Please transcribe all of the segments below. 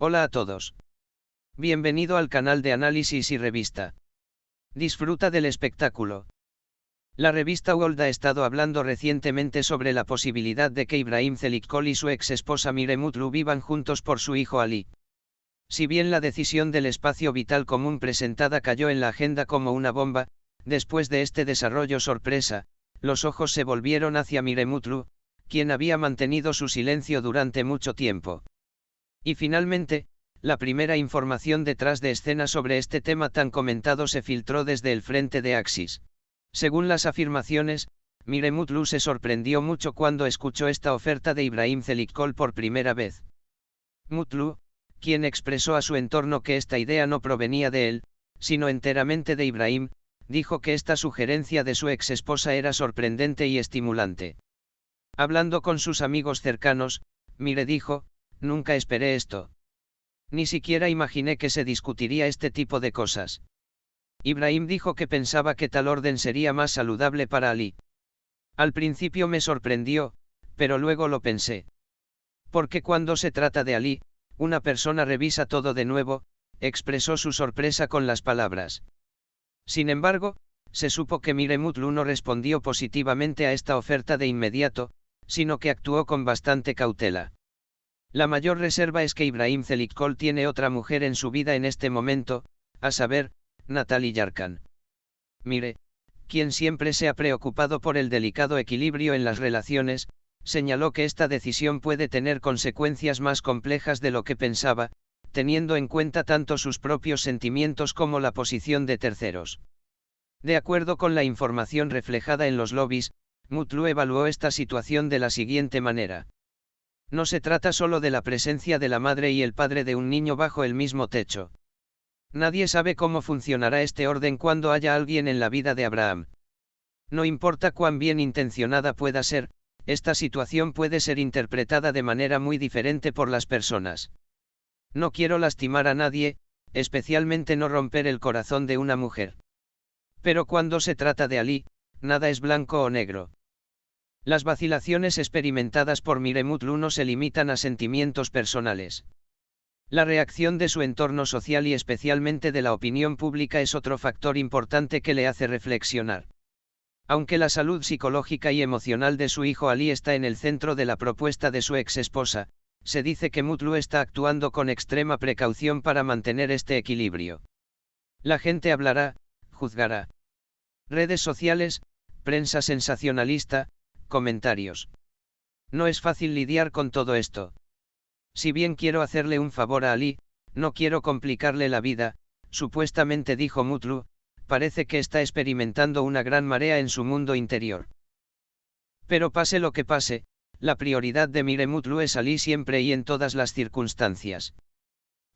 Hola a todos. Bienvenido al canal de análisis y revista. Disfruta del espectáculo. La revista World ha estado hablando recientemente sobre la posibilidad de que Ibrahim Çelikkol y su ex esposa Mire Mutlu vivan juntos por su hijo Ali. Si bien la decisión del espacio vital común presentada cayó en la agenda como una bomba, después de este desarrollo sorpresa, los ojos se volvieron hacia Mire Mutlu, quien había mantenido su silencio durante mucho tiempo. Y finalmente, la primera información detrás de escena sobre este tema tan comentado se filtró desde el frente de Axis. Según las afirmaciones, Mire Mutlu se sorprendió mucho cuando escuchó esta oferta de Ibrahim Çelikkol por primera vez. Mutlu, quien expresó a su entorno que esta idea no provenía de él, sino enteramente de Ibrahim, dijo que esta sugerencia de su ex esposa era sorprendente y estimulante. Hablando con sus amigos cercanos, Mire dijo: "Nunca esperé esto. Ni siquiera imaginé que se discutiría este tipo de cosas". Ibrahim dijo que pensaba que tal orden sería más saludable para Ali. "Al principio me sorprendió, pero luego lo pensé. Porque cuando se trata de Ali, una persona revisa todo de nuevo", expresó su sorpresa con las palabras. Sin embargo, se supo que Mire Mutlu no respondió positivamente a esta oferta de inmediato, sino que actuó con bastante cautela. La mayor reserva es que Ibrahim Çelikkol tiene otra mujer en su vida en este momento, a saber, Natalie Yarkan. Mire, quien siempre se ha preocupado por el delicado equilibrio en las relaciones, señaló que esta decisión puede tener consecuencias más complejas de lo que pensaba, teniendo en cuenta tanto sus propios sentimientos como la posición de terceros. De acuerdo con la información reflejada en los lobbies, Mutlu evaluó esta situación de la siguiente manera. No se trata solo de la presencia de la madre y el padre de un niño bajo el mismo techo. Nadie sabe cómo funcionará este orden cuando haya alguien en la vida de Abraham. No importa cuán bien intencionada pueda ser, esta situación puede ser interpretada de manera muy diferente por las personas. No quiero lastimar a nadie, especialmente no romper el corazón de una mujer. Pero cuando se trata de Ali, nada es blanco o negro. Las vacilaciones experimentadas por Mire Mutlu no se limitan a sentimientos personales. La reacción de su entorno social y especialmente de la opinión pública es otro factor importante que le hace reflexionar. Aunque la salud psicológica y emocional de su hijo Ali está en el centro de la propuesta de su ex esposa, se dice que Mutlu está actuando con extrema precaución para mantener este equilibrio. La gente hablará, juzgará. Redes sociales, prensa sensacionalista, comentarios. No es fácil lidiar con todo esto. Si bien quiero hacerle un favor a Ali, no quiero complicarle la vida, supuestamente dijo Mutlu, parece que está experimentando una gran marea en su mundo interior. Pero pase lo que pase, la prioridad de Mire Mutlu es Ali siempre y en todas las circunstancias.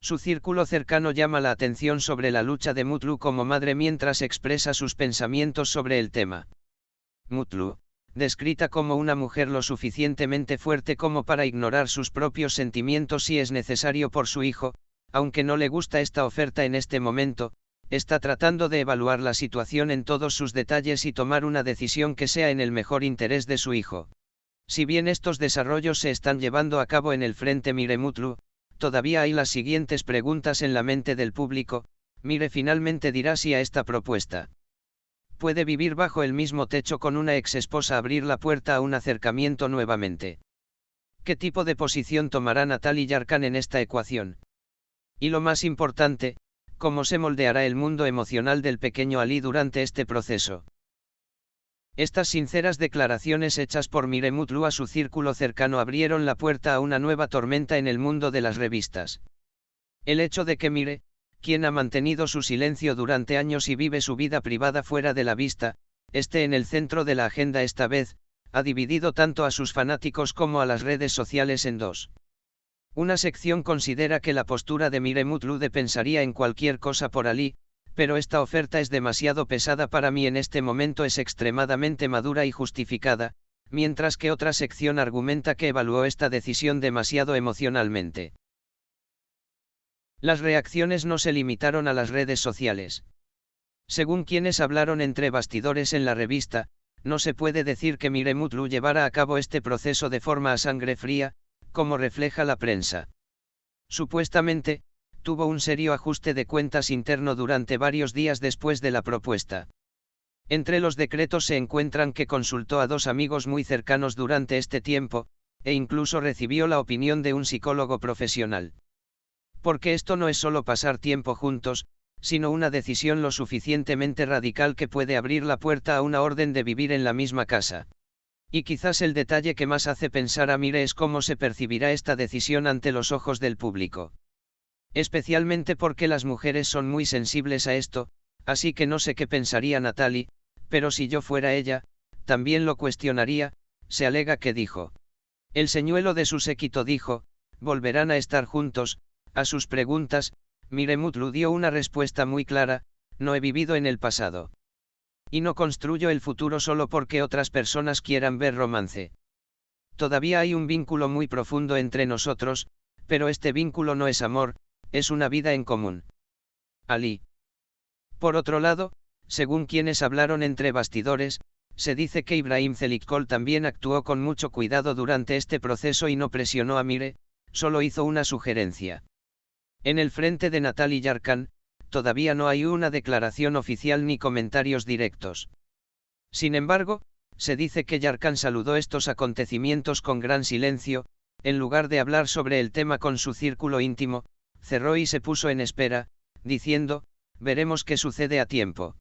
Su círculo cercano llama la atención sobre la lucha de Mutlu como madre mientras expresa sus pensamientos sobre el tema. Mutlu, descrita como una mujer lo suficientemente fuerte como para ignorar sus propios sentimientos si es necesario por su hijo, aunque no le gusta esta oferta en este momento, está tratando de evaluar la situación en todos sus detalles y tomar una decisión que sea en el mejor interés de su hijo. Si bien estos desarrollos se están llevando a cabo en el frente Mire Mutlu, todavía hay las siguientes preguntas en la mente del público. Mire finalmente dirá sí a esta propuesta. ¿Puede vivir bajo el mismo techo con una ex esposa, abrir la puerta a un acercamiento nuevamente? ¿Qué tipo de posición tomará Natalie Yarkan en esta ecuación? Y lo más importante, ¿cómo se moldeará el mundo emocional del pequeño Ali durante este proceso? Estas sinceras declaraciones hechas por Mire Mutlu a su círculo cercano abrieron la puerta a una nueva tormenta en el mundo de las revistas. El hecho de que Mire, quien ha mantenido su silencio durante años y vive su vida privada fuera de la vista, esté en el centro de la agenda esta vez, ha dividido tanto a sus fanáticos como a las redes sociales en dos. Una sección considera que la postura de Mire Mutlu pensaría en cualquier cosa por Ali, pero esta oferta es demasiado pesada para mí en este momento, es extremadamente madura y justificada, mientras que otra sección argumenta que evaluó esta decisión demasiado emocionalmente. Las reacciones no se limitaron a las redes sociales. Según quienes hablaron entre bastidores en la revista, no se puede decir que Mire Mutlu llevara a cabo este proceso de forma a sangre fría, como refleja la prensa. Supuestamente, tuvo un serio ajuste de cuentas interno durante varios días después de la propuesta. Entre los decretos se encuentran que consultó a 2 amigos muy cercanos durante este tiempo, e incluso recibió la opinión de un psicólogo profesional. Porque esto no es solo pasar tiempo juntos, sino una decisión lo suficientemente radical que puede abrir la puerta a una orden de vivir en la misma casa. Y quizás el detalle que más hace pensar a Mire es cómo se percibirá esta decisión ante los ojos del público. Especialmente porque las mujeres son muy sensibles a esto, así que no sé qué pensaría Natalie, pero si yo fuera ella, también lo cuestionaría. Se alega que dijo. El señuelo de su séquito dijo, volverán a estar juntos. A sus preguntas, Mire Mutlu dio una respuesta muy clara, no he vivido en el pasado. Y no construyo el futuro solo porque otras personas quieran ver romance. Todavía hay un vínculo muy profundo entre nosotros, pero este vínculo no es amor, es una vida en común. Ali. Por otro lado, según quienes hablaron entre bastidores, se dice que Ibrahim Zelikkol también actuó con mucho cuidado durante este proceso y no presionó a Mire, solo hizo una sugerencia. En el frente de Natalie Yarkan, todavía no hay una declaración oficial ni comentarios directos. Sin embargo, se dice que Yarkan saludó estos acontecimientos con gran silencio, en lugar de hablar sobre el tema con su círculo íntimo, cerró y se puso en espera, diciendo, veremos qué sucede a tiempo.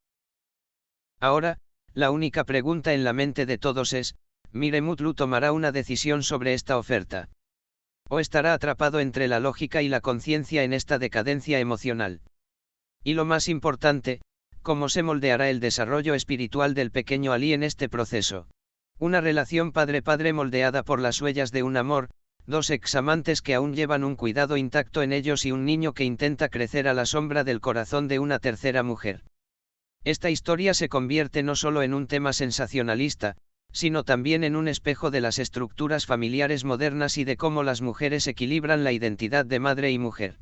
Ahora, la única pregunta en la mente de todos es, Mire Mutlu tomará una decisión sobre esta oferta. ¿O estará atrapado entre la lógica y la conciencia en esta decadencia emocional? Y lo más importante, ¿cómo se moldeará el desarrollo espiritual del pequeño Ali en este proceso? Una relación padre-padre moldeada por las huellas de un amor, 2 examantes que aún llevan un cuidado intacto en ellos y un niño que intenta crecer a la sombra del corazón de una tercera mujer. Esta historia se convierte no solo en un tema sensacionalista, sino también en un espejo de las estructuras familiares modernas y de cómo las mujeres equilibran la identidad de madre y mujer.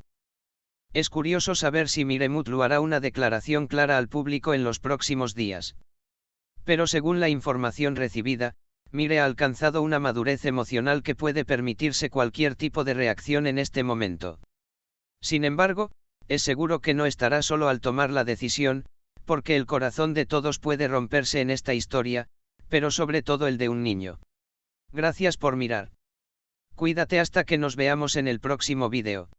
Es curioso saber si Mire Mutlu hará una declaración clara al público en los próximos días. Pero según la información recibida, Mire ha alcanzado una madurez emocional que puede permitirse cualquier tipo de reacción en este momento. Sin embargo, es seguro que no estará solo al tomar la decisión, porque el corazón de todos puede romperse en esta historia, pero sobre todo el de un niño. Gracias por mirar. Cuídate hasta que nos veamos en el próximo vídeo.